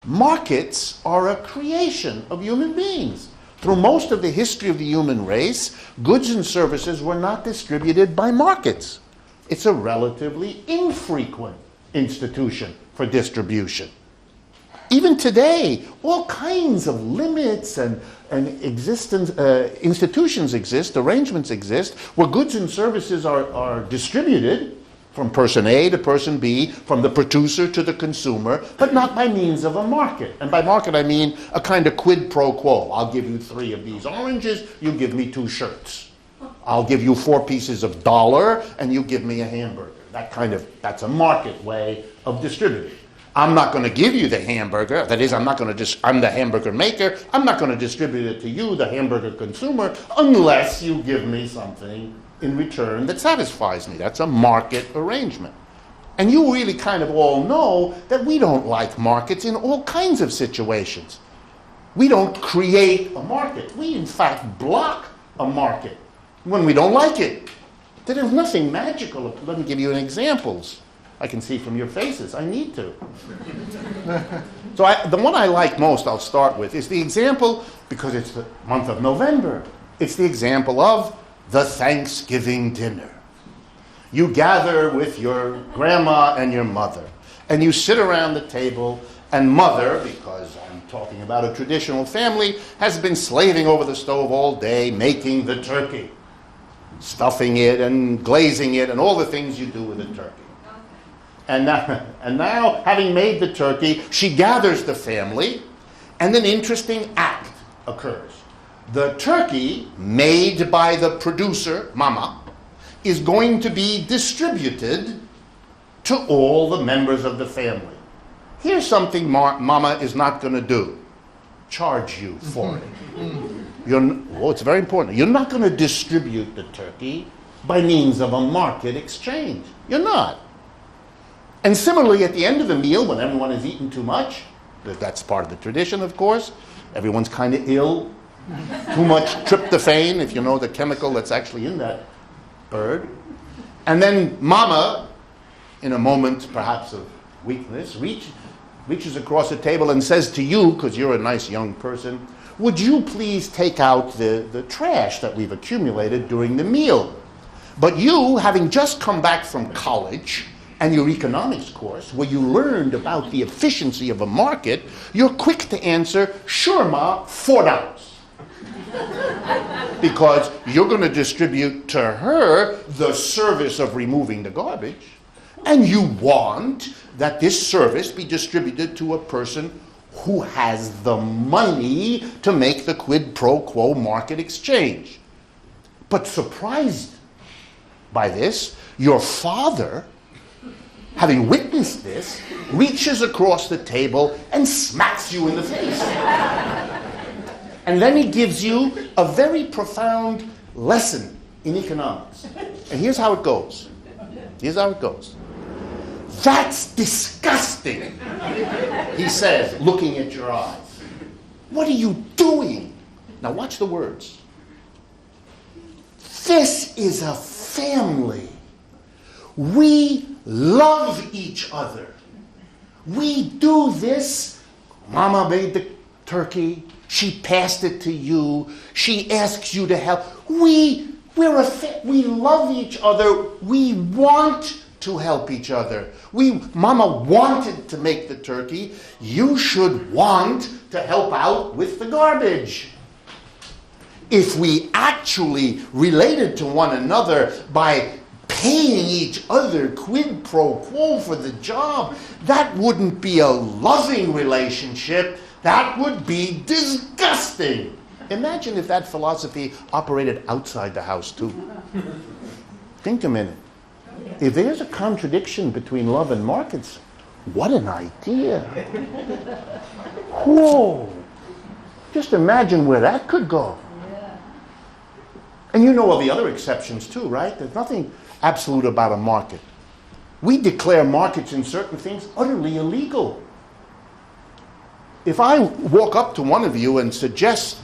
markets are a creation of human beings. Through most of the history of the human race, goods and services were not distributed by markets. It's a relatively infrequent institution for distribution. Even today, all kinds of limits and institutions exist, arrangements exist, where goods and services are distributed from person A to person B, from the producer to the consumer, but not by means of a market. And by market, I mean a kind of quid pro quo. I'll give you 3 of these oranges, you give me 2 shirts. I'll give you 4 pieces of dollar, and you give me a hamburger. That's a market way of distributing. I'm not going to give you the hamburger. That is, I'm the hamburger maker. I'm not going to distribute it to you, the hamburger consumer, unless you give me something in return that satisfies me. That's a market arrangement. And you really kind of all know that we don't like markets in all kinds of situations. We don't create a market. We, in fact, block a market when we don't like it. There's nothing magical. Let me give you examples. I can see from your faces. I need to. So the one I like most, I'll start with, is the example, because it's the month of November. It's the example of the Thanksgiving dinner. You gather with your grandma and your mother, and you sit around the table, and mother, because I'm talking about a traditional family, has been slaving over the stove all day making the turkey, stuffing it and glazing it and all the things you do with a turkey. And now, having made the turkey, she gathers the family, and an interesting act occurs. The turkey, made by the producer, Mama, is going to be distributed to all the members of the family. Here's something Mama is not going to do. Charge you for it. It's very important. You're not going to distribute the turkey by means of a market exchange. You're not. And similarly, at the end of the meal, when everyone has eaten too much, that's part of the tradition, of course, everyone's kind of ill, too much tryptophan, if you know the chemical that's actually in that bird. And then Mama, in a moment perhaps of weakness, reaches across the table and says to you, because you're a nice young person, would you please take out the trash that we've accumulated during the meal? But you, having just come back from college and your economics course, where you learned about the efficiency of a market, you're quick to answer, sure, Ma, $4. Because you're going to distribute to her the service of removing the garbage, and you want that this service be distributed to a person who has the money to make the quid pro quo market exchange. But surprised by this, your father, having witnessed this, reaches across the table and smacks you in the face. And then he gives you a very profound lesson in economics. And here's how it goes. That's disgusting, he says, looking at your eyes. What are you doing? Now watch the words. This is a family. We love each other. We do this. Mama made the turkey. She passed it to you. She asks you to help. We love each other. We want to help each other. Mama wanted to make the turkey. You should want to help out with the garbage. If we actually related to one another by paying each other quid pro quo for the job, that wouldn't be a loving relationship. That would be disgusting. Imagine if that philosophy operated outside the house too. Think a minute. If there's a contradiction between love and markets, what an idea. Whoa. Just imagine where that could go. And you know all the other exceptions too, right? There's nothing absolute about a market. We declare markets in certain things utterly illegal. If I walk up to one of you and suggest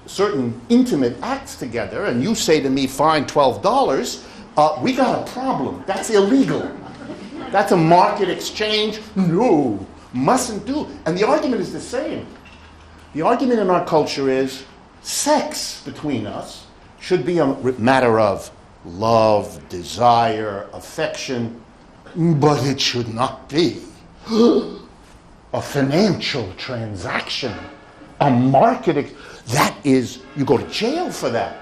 certain intimate acts together, and you say to me, fine, $12, we got a problem. That's illegal. That's a market exchange. No, mustn't do. And the argument is the same. The argument in our culture is sex between us should be a matter of love, desire, affection, but it should not be a financial transaction, a market. That is, you go to jail for that.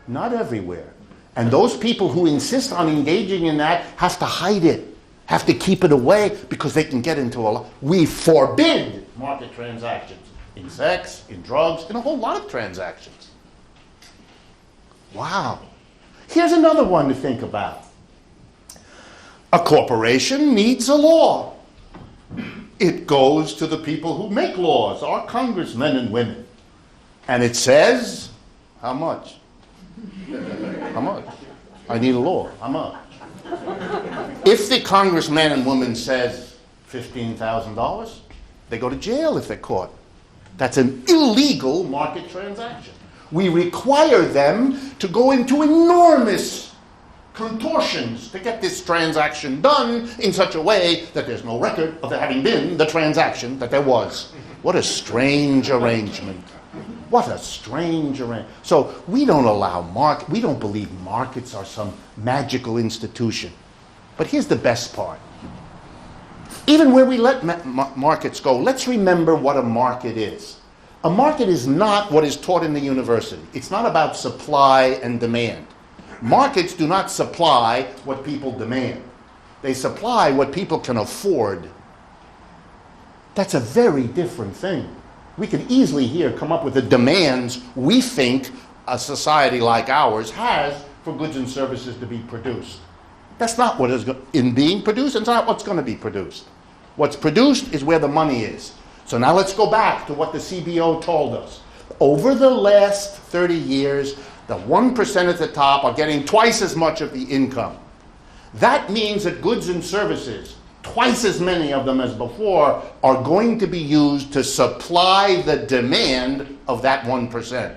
Not everywhere. And those people who insist on engaging in that have to hide it, have to keep it away, because they can get into a lot. We forbid market transactions in sex, in drugs, in a whole lot of transactions. Wow. Here's another one to think about. A corporation needs a law. It goes to the people who make laws, our congressmen and women. And it says, how much? How much? I need a law. How much? If the congressman and woman says $15,000, they go to jail if they're caught. That's an illegal market transaction. We require them to go into enormous contortions to get this transaction done in such a way that there's no record of there having been the transaction that there was. What a strange arrangement. What a strange arrangement. So we don't allow we don't believe markets are some magical institution. But here's the best part. Even where we let markets go, let's remember what a market is. A market is not what is taught in the university. It's not about supply and demand. Markets do not supply what people demand. They supply what people can afford. That's a very different thing. We can easily here come up with the demands we think a society like ours has for goods and services to be produced. That's not what is in being produced. It's not what's going to be produced. What's produced is where the money is. So now let's go back to what the CBO told us. Over the last 30 years, the 1% at the top are getting twice as much of the income. That means that goods and services, twice as many of them as before, are going to be used to supply the demand of that 1%.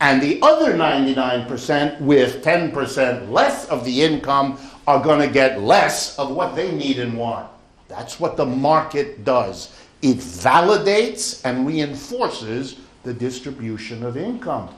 And the other 99% with 10% less of the income are going to get less of what they need and want. That's what the market does. It validates and reinforces the distribution of income.